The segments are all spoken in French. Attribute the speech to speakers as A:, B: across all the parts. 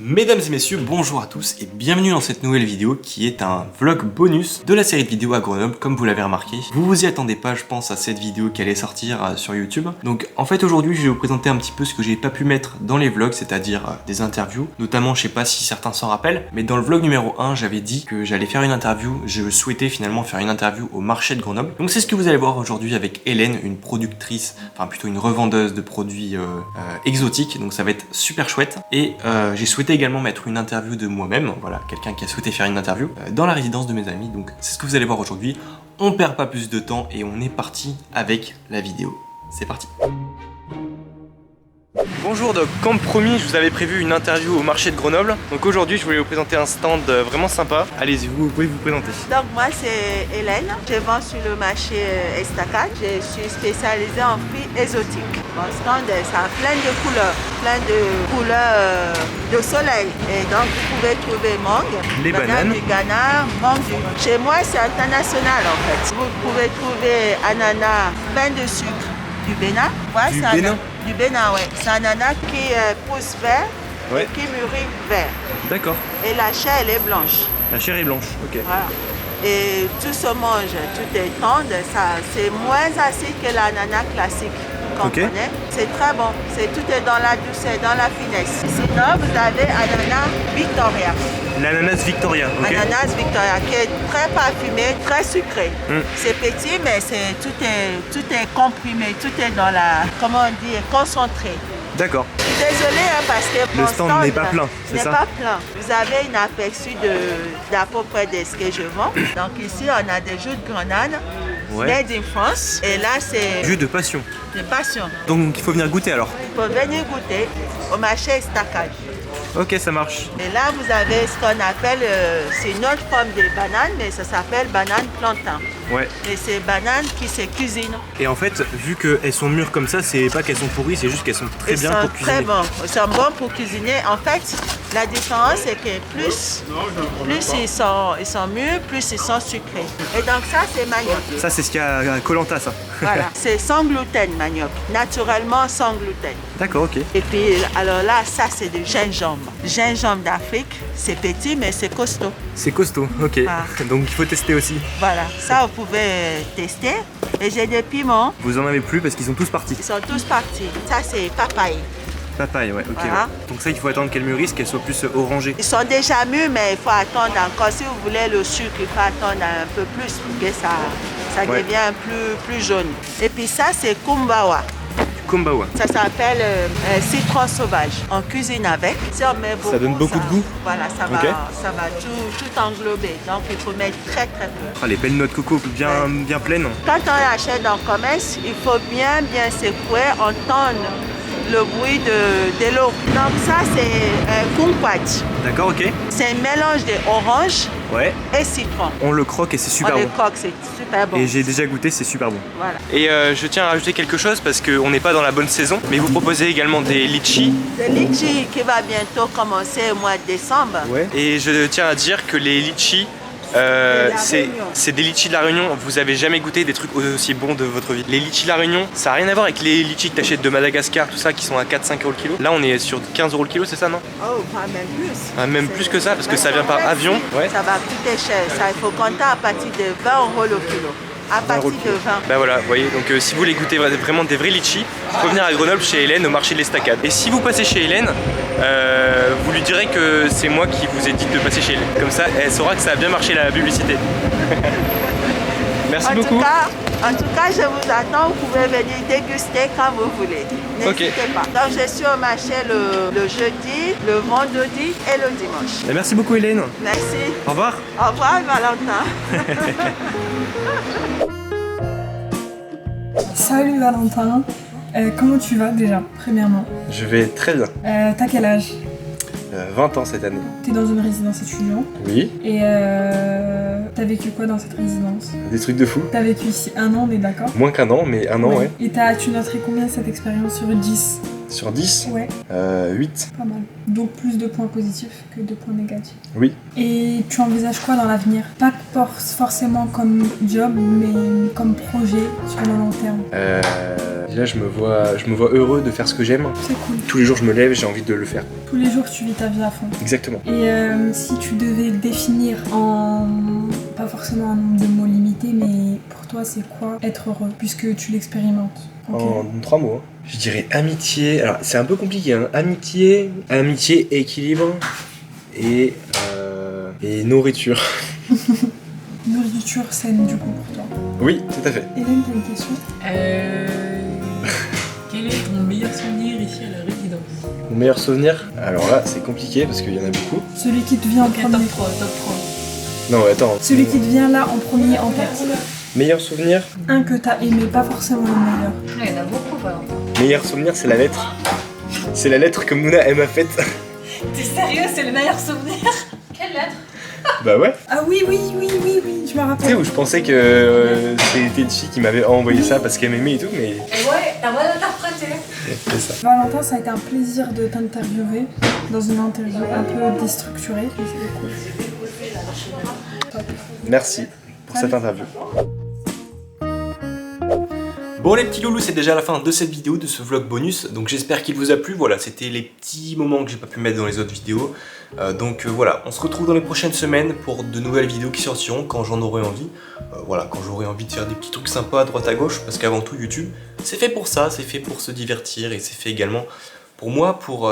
A: Mesdames et messieurs, bonjour à tous et bienvenue dans cette nouvelle vidéo qui est un vlog bonus de la série de vidéos à Grenoble, comme vous l'avez remarqué. Vous vous y attendez pas, je pense, à cette vidéo qui allait sortir sur YouTube. Donc en fait aujourd'hui je vais vous présenter un petit peu ce que j'ai pas pu mettre dans les vlogs, c'est-à-dire des interviews. Notamment, je sais pas si certains s'en rappellent, mais dans le vlog numéro 1, j'avais dit que j'allais faire une interview. Je souhaitais finalement faire une interview au marché de Grenoble. Donc c'est ce que vous allez voir aujourd'hui avec Hélène, une productrice, enfin plutôt une revendeuse de produits exotiques. Donc ça va être super chouette. Et j'ai souhaité également mettre une interview de moi-même, voilà, quelqu'un qui a souhaité faire une interview dans la résidence de mes amis, donc c'est ce que vous allez voir aujourd'hui. On perd pas plus de temps et on est parti avec la vidéo. C'est parti. Bonjour, donc comme promis, je vous avais prévu une interview au marché de Grenoble. Donc aujourd'hui, je voulais vous présenter un stand vraiment sympa. Allez-y, vous pouvez vous présenter.
B: Donc moi c'est Hélène, je vends sur le marché Estacade. Je suis spécialisée en fruits exotiques. Mon stand ça a plein de couleurs de soleil. Et donc vous pouvez trouver mangue,
A: les bananes
B: du Ghana, mangue du... Chez moi c'est international en fait. Vous pouvez trouver ananas pain de sucre du Bénin. Ouais,
A: du Bénin?
B: Du Bénin, ouais. C'est un ananas qui pousse vert,
A: ouais,
B: et qui mûrit vert.
A: D'accord.
B: Et la chair elle est blanche.
A: La chair est blanche, ok.
B: Voilà. Et tout se mange, tout est tendre, c'est moins acide que l'ananas classique qu'on connaît. C'est très bon, tout est dans la douceur, dans la finesse. Sinon, vous avez ananas Victoria.
A: L'ananas Victoria, ok.
B: Ananas Victoria qui est très parfumé, très sucré. C'est petit, mais tout est comprimé, tout est dans la, comment on dit, concentré.
A: D'accord.
B: Désolée parce que
A: le stand n'est pas plein, c'est ça?
B: N'est pas plein. Vous avez une aperçu d'à peu près de ce que je vends. Donc ici, on a des jus de grenade, made in France. Et là, c'est...
A: Jus de passion.
B: De passion.
A: Donc il faut venir goûter alors?
B: Il faut venir goûter au marché Estacade.
A: Ok, ça marche.
B: Et là, vous avez ce qu'on appelle, c'est une autre forme de banane, mais ça s'appelle banane plantain.
A: Ouais.
B: Et c'est banane qui se cuisine.
A: Et en fait, vu qu'elles sont mûres comme ça, c'est pas qu'elles sont pourries, c'est juste qu'elles sont très bien pour cuisiner.
B: Très bons. Ils sont bons pour cuisiner. En fait, la différence, c'est que plus ils sont mûrs, plus ils sont sucrés. Et donc ça, c'est manioc.
A: Ça, c'est ce qu'il y a à Koh Lanta, ça.
B: Voilà, c'est sans gluten, manioc. Naturellement sans gluten.
A: D'accord, ok.
B: Et puis, alors là, ça, c'est du gingembre. Gingembre d'Afrique, c'est petit, mais c'est costaud.
A: C'est costaud, ok. Ah. Donc il faut tester aussi.
B: Voilà, ça, vous pouvez tester. Et j'ai des piments.
A: Vous en avez plus parce qu'ils sont tous partis.
B: Ils sont tous partis. Ça, c'est papaye.
A: Papaye, ouais, ok.
B: Voilà.
A: Ouais. Donc ça, il faut attendre qu'elles mûrissent, qu'elles soient plus orangées.
B: Ils sont déjà mûrs, mais il faut attendre encore. Si vous voulez le sucre, il faut attendre un peu plus pour que ça devient plus jaune. Et puis ça, c'est kumbawa.
A: Kumbawa.
B: Ça s'appelle citron sauvage. On cuisine avec. Si on met beaucoup,
A: ça donne beaucoup de goût.
B: Voilà, ça va tout englober. Donc il faut mettre très peu.
A: Ah, les belles noix de coco bien pleines.
B: Quand on achète dans le commerce, il faut bien secouer, entendre le bruit de l'eau. Donc ça, c'est un kumquat.
A: D'accord, ok.
B: C'est un mélange d'orange et citron.
A: On le croque et c'est super bon.
B: On le croque, c'est super bon.
A: Et j'ai déjà goûté, c'est super bon.
B: Voilà.
A: Et je tiens à rajouter quelque chose parce qu'on n'est pas dans la bonne saison, mais vous proposez également des litchis.
B: Des litchis qui va bientôt commencer au mois de décembre.
A: Ouais. Et je tiens à dire que les litchis, c'est des litchis de la Réunion. Vous avez jamais goûté des trucs aussi bons de votre vie. Les litchis de la Réunion, ça n'a rien à voir avec les litchis que tu achètes de Madagascar, tout ça, qui sont à 4-5 euros le kilo. Là, on est sur 15 euros le kilo, c'est ça, non?
B: Oh, pas même plus.
A: Ah, même plus que ça, parce que ça vient par avion. Ouais.
B: Ça va coûter cher. Ça, il faut compter à partir de 20 euros le kilo. À partir de 20.
A: Bah voilà, vous voyez, donc si vous voulez goûter vraiment des vrais litchis, vous pouvez venir à Grenoble chez Hélène au marché de l'Estacade. Et si vous passez chez Hélène, vous lui direz que c'est moi qui vous ai dit de passer chez Hélène. Comme ça, elle saura que ça a bien marché la publicité. Merci beaucoup.
B: En tout cas, je vous attends. Vous pouvez venir déguster quand vous voulez. N'hésitez pas. Donc, je suis au marché le jeudi, le vendredi et le dimanche.
A: Et merci beaucoup, Hélène.
B: Merci.
A: Au revoir.
B: Au revoir, Valentin.
C: Salut Valentin, comment tu vas déjà, premièrement?
A: Je vais très bien.
C: T'as quel âge?
A: 20 ans cette année.
C: T'es dans une résidence étudiante.
A: Oui.
C: Et t'as vécu quoi dans cette résidence?
A: Des trucs de fou.
C: T'as vécu ici 1 an, on est d'accord?
A: Moins qu'1 an, mais 1 an, ouais.
C: Et tu noterais combien cette expérience sur 10?
A: Sur 10?
C: Ouais.
A: 8.
C: Pas mal. Donc plus de points positifs que de points négatifs.
A: Oui.
C: Et tu envisages quoi dans l'avenir? Pas forcément comme job, mais comme projet sur le long terme.
A: Déjà je me vois heureux de faire ce que j'aime.
C: C'est cool.
A: Tous les jours je me lève, j'ai envie de le faire.
C: Tous les jours, tu vis ta vie à fond.
A: Exactement.
C: Et si tu devais le définir en... pas forcément un nombre de mots limité, mais pour toi, c'est quoi être heureux, puisque tu l'expérimentes? Ok.
A: En 3 mots. Je dirais amitié. Alors c'est un peu compliqué, hein. Amitié, équilibre et nourriture.
C: Nourriture saine, du coup, pour toi.
A: Oui, tout à fait.
C: Hélène, t'as une question?
D: Quel est ton meilleur souvenir ici à la résidence?
A: Mon meilleur souvenir? Alors là, c'est compliqué parce qu'il y en a beaucoup.
C: Celui qui te vient en premier.
D: Top 3, top 3.
A: Non, attends.
C: Celui qui te vient là en premier en tête.
A: Meilleur souvenir?
C: Un que t'as aimé, pas forcément le meilleur.
D: Il y en a beaucoup, Valentin.
A: Meilleur souvenir, c'est la lettre. C'est la lettre que Mouna, elle m'a faite.
D: T'es sérieux? C'est le meilleur souvenir? Quelle lettre?
A: Bah ouais.
C: Ah oui, je me
A: Tu sais,
C: rappelle.
A: où je pensais que c'était une fille qui m'avait envoyé ça parce qu'elle m'aimait et tout, mais
D: Et ouais, t'as mal interprété.
A: c'est ça.
C: Valentin, ça a été un plaisir de t'interviewer dans une interview un peu déstructurée, mais c'était cool. Top.
A: Merci pour cette interview. Bon les petits loulous, c'est déjà la fin de cette vidéo, de ce vlog bonus, donc j'espère qu'il vous a plu. Voilà, c'était les petits moments que j'ai pas pu mettre dans les autres vidéos. Voilà, on se retrouve dans les prochaines semaines pour de nouvelles vidéos qui sortiront quand j'en aurai envie. Voilà, quand j'aurai envie de faire des petits trucs sympas à droite à gauche, parce qu'avant tout YouTube, c'est fait pour ça, c'est fait pour se divertir et c'est fait également pour moi, pour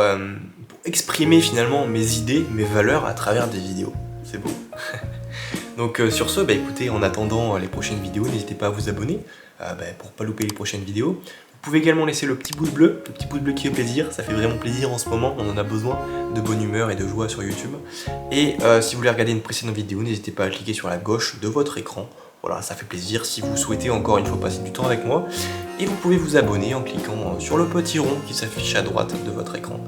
A: exprimer finalement mes idées, mes valeurs à travers des vidéos. C'est beau. Donc sur ce, bah écoutez, en attendant les prochaines vidéos, n'hésitez pas à vous abonner pour pas louper les prochaines vidéos. Vous pouvez également laisser le petit pouce bleu qui fait plaisir, ça fait vraiment plaisir en ce moment, on en a besoin de bonne humeur et de joie sur YouTube. Et si vous voulez regarder une précédente vidéo, n'hésitez pas à cliquer sur la gauche de votre écran. Voilà, ça fait plaisir si vous souhaitez encore une fois passer du temps avec moi. Et vous pouvez vous abonner en cliquant sur le petit rond qui s'affiche à droite de votre écran.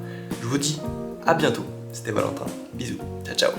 A: Je vous dis à bientôt, c'était Valentin, bisous, ciao ciao.